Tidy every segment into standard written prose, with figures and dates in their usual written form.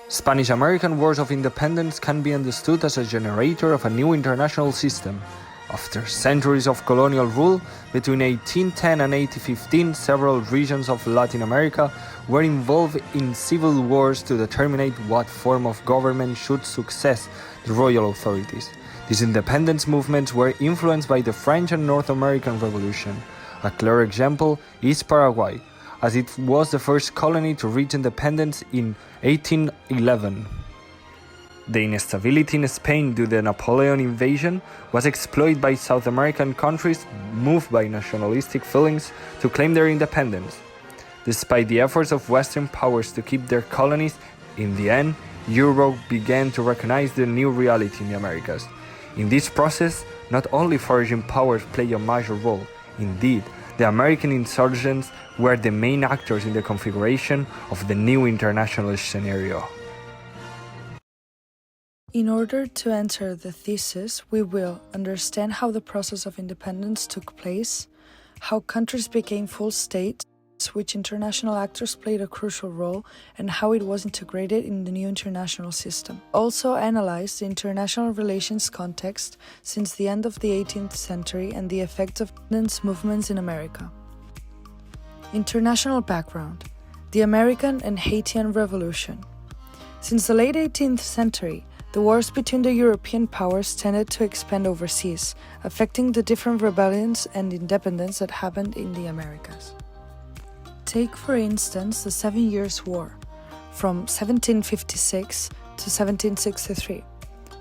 Spanish-American Wars of Independence can be understood as a generator of a new international system. After centuries of colonial rule, between 1810 and 1815, several regions of Latin America were involved in civil wars to determine what form of government should succeed the royal authorities. These independence movements were influenced by the French and North American Revolution. A clear example is Paraguay, as it was the first colony to reach independence in 1811. The instability in Spain due to the Napoleon invasion was exploited by South American countries moved by nationalistic feelings to claim their independence. Despite the efforts of Western powers to keep their colonies, in the end, Europe began to recognize the new reality in the Americas. In this process, not only foreign powers played a major role. Indeed, the American insurgents were the main actors in the configuration of the new international scenario. In order to enter the thesis, we will understand how the process of independence took place, how countries became full states, which international actors played a crucial role, and how it was integrated in the new international system. Also analyze the international relations context since the end of the 18th century and the effects of independence movements in America. International background: the American and Haitian Revolution. Since the late 18th century, the wars between the European powers tended to expand overseas, affecting the different rebellions and independence that happened in the Americas. Take, for instance, the 7 Years' War, from 1756 to 1763.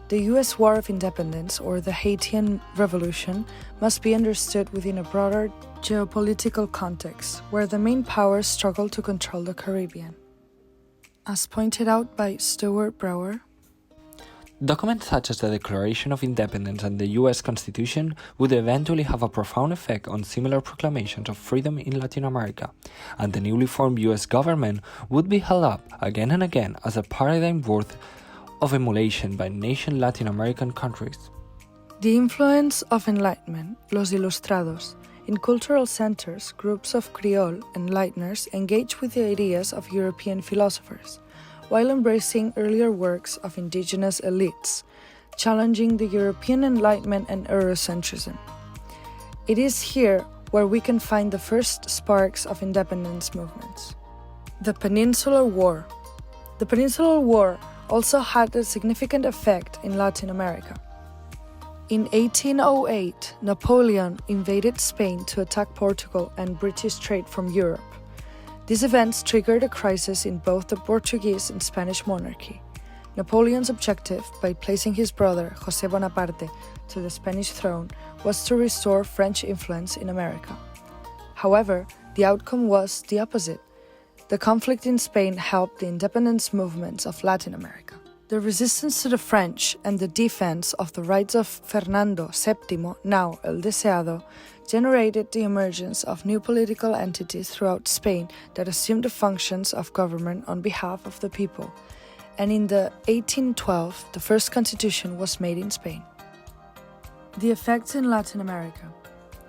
The U.S. War of Independence, or the Haitian Revolution, must be understood within a broader geopolitical context, where the main powers struggled to control the Caribbean. As pointed out by Stuart Brower, documents such as the Declaration of Independence and the U.S. Constitution would eventually have a profound effect on similar proclamations of freedom in Latin America, and the newly formed U.S. government would be held up again and again as a paradigm worth of emulation by nation Latin American countries. The influence of Enlightenment, Los Ilustrados. In cultural centers, groups of Creole enlighteners engaged with the ideas of European philosophers, while embracing earlier works of indigenous elites, challenging the European Enlightenment and Eurocentrism. It is here where we can find the first sparks of independence movements. The Peninsular War. The Peninsular War also had a significant effect in Latin America. In 1808, Napoleon invaded Spain to attack Portugal and British trade from Europe. These events triggered a crisis in both the Portuguese and Spanish monarchy. Napoleon's objective, by placing his brother, José Bonaparte, to the Spanish throne, was to restore French influence in America. However, the outcome was the opposite. The conflict in Spain helped the independence movements of Latin America. The resistance to the French and the defense of the rights of Fernando VII, now El Deseado, generated the emergence of new political entities throughout Spain that assumed the functions of government on behalf of the people. And in the 1812, the first constitution was made in Spain. The effects in Latin America.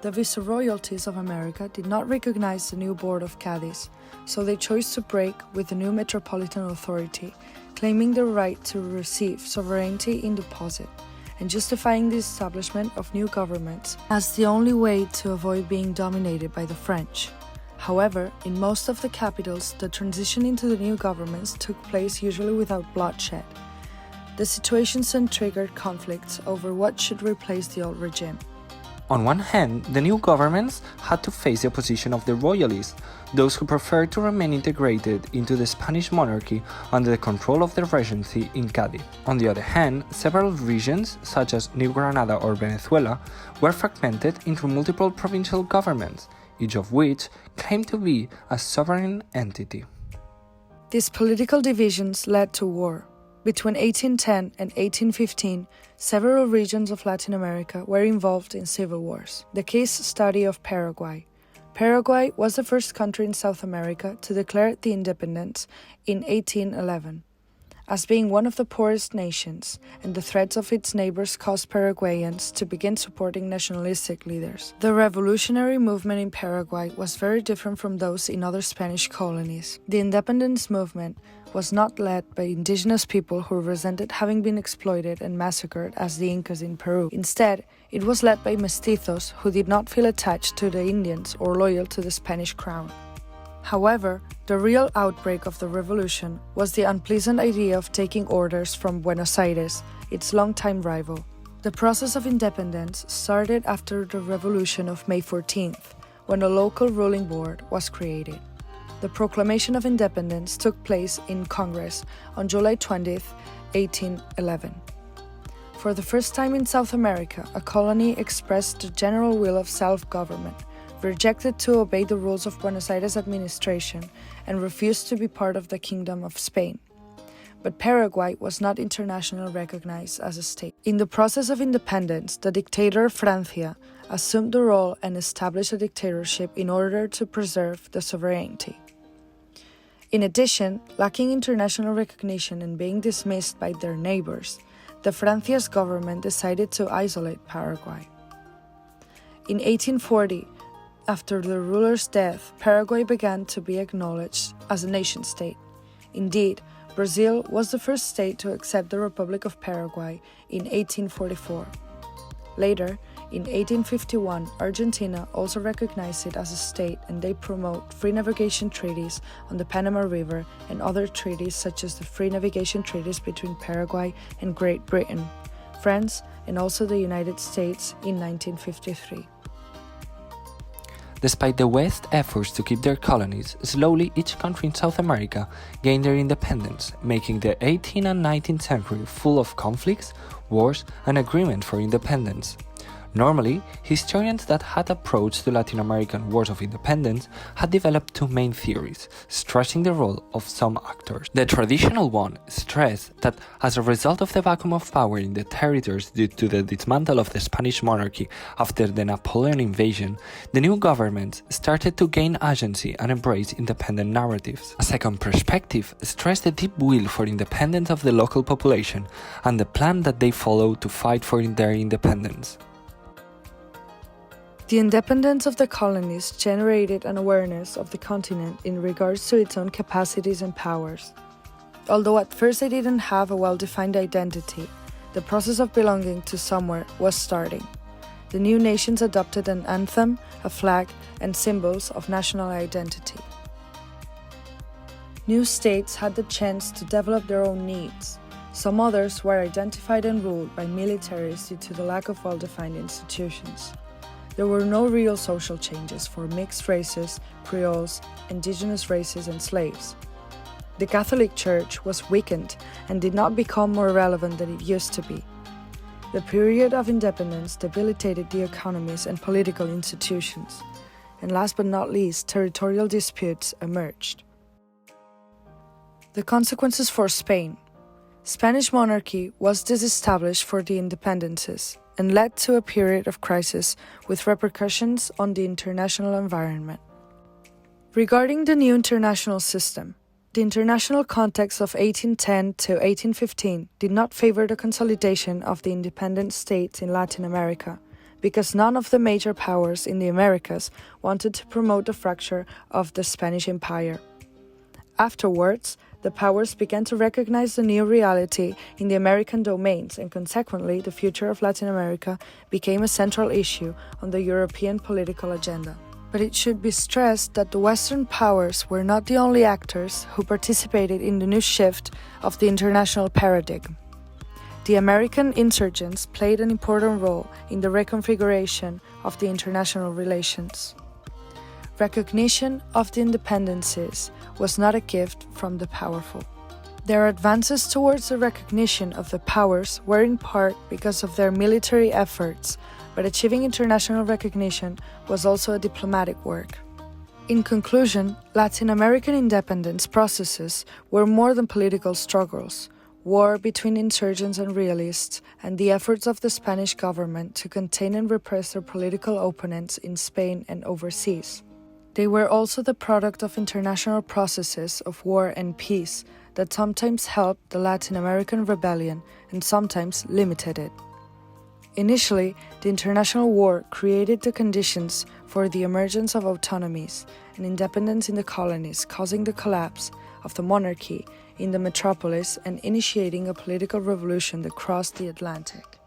The viceroyalties of America did not recognize the new Board of Cadiz, so they chose to break with the new Metropolitan Authority, claiming the right to receive sovereignty in deposit, and justifying the establishment of new governments as the only way to avoid being dominated by the French. However, in most of the capitals, the transition into the new governments took place usually without bloodshed. The situation soon triggered conflicts over what should replace the old regime. On one hand, the new governments had to face the opposition of the royalists, those who preferred to remain integrated into the Spanish monarchy under the control of the regency in Cádiz. On the other hand, several regions, such as New Granada or Venezuela, were fragmented into multiple provincial governments, each of which claimed to be a sovereign entity. These political divisions led to war. Between 1810 and 1815, several regions of Latin America were involved in civil wars. The case study of Paraguay. Paraguay was the first country in South America to declare the independence in 1811. As being one of the poorest nations, and the threats of its neighbors caused Paraguayans to begin supporting nationalistic leaders. The revolutionary movement in Paraguay was very different from those in other Spanish colonies. The independence movement was not led by indigenous people who resented having been exploited and massacred as the Incas in Peru. Instead, it was led by mestizos who did not feel attached to the Indians or loyal to the Spanish crown. However, the real outbreak of the revolution was the unpleasant idea of taking orders from Buenos Aires, its longtime rival. The process of independence started after the revolution of May 14th, when a local ruling board was created. The proclamation of independence took place in Congress on July 20th, 1811. For the first time in South America, a colony expressed the general will of self-government, rejected to obey the rules of Buenos Aires administration, and refused to be part of the Kingdom of Spain. But Paraguay was not internationally recognized as a state. In the process of independence, the dictator Francia assumed the role and established a dictatorship in order to preserve the sovereignty. In addition, lacking international recognition and being dismissed by their neighbors, the Francia's government decided to isolate Paraguay. In 1840, after the ruler's death, Paraguay began to be acknowledged as a nation-state. Indeed, Brazil was the first state to accept the Republic of Paraguay in 1844. Later, in 1851, Argentina also recognized it as a state, and they promote free navigation treaties on the Panama River and other treaties such as the free navigation treaties between Paraguay and Great Britain, France, and also the United States in 1953. Despite the West's efforts to keep their colonies, slowly each country in South America gained their independence, making the 18th and 19th century full of conflicts, wars, and agreement for independence. Normally, historians that had approached the Latin American Wars of Independence had developed two main theories, stressing the role of some actors. The traditional one stressed that as a result of the vacuum of power in the territories due to the dismantle of the Spanish monarchy after the Napoleon invasion, the new governments started to gain agency and embrace independent narratives. A second perspective stressed the deep will for independence of the local population and the plan that they followed to fight for their independence. The independence of the colonies generated an awareness of the continent in regards to its own capacities and powers. Although at first they didn't have a well-defined identity, the process of belonging to somewhere was starting. The new nations adopted an anthem, a flag, and symbols of national identity. New states had the chance to develop their own needs. Some others were identified and ruled by militaries due to the lack of well-defined institutions. There were no real social changes for mixed races, Creoles, indigenous races, and slaves. The Catholic Church was weakened and did not become more relevant than it used to be. The period of independence debilitated the economies and political institutions, and last but not least, territorial disputes emerged. The consequences for Spain. Spanish monarchy was disestablished for the independences and led to a period of crisis with repercussions on the international environment. Regarding the new international system, the international context of 1810 to 1815 did not favor the consolidation of the independent states in Latin America, because none of the major powers in the Americas wanted to promote the fracture of the Spanish Empire. Afterwards, the powers began to recognize the new reality in the American domains, and consequently, the future of Latin America became a central issue on the European political agenda. But it should be stressed that the Western powers were not the only actors who participated in the new shift of the international paradigm. The American insurgents played an important role in the reconfiguration of the international relations. Recognition of the independences was not a gift from the powerful. Their advances towards the recognition of the powers were in part because of their military efforts, but achieving international recognition was also a diplomatic work. In conclusion, Latin American independence processes were more than political struggles, war between insurgents and realists, and the efforts of the Spanish government to contain and repress their political opponents in Spain and overseas. They were also the product of international processes of war and peace that sometimes helped the Latin American rebellion and sometimes limited it. Initially, the international war created the conditions for the emergence of autonomies and independence in the colonies, causing the collapse of the monarchy in the metropolis and initiating a political revolution that crossed the Atlantic.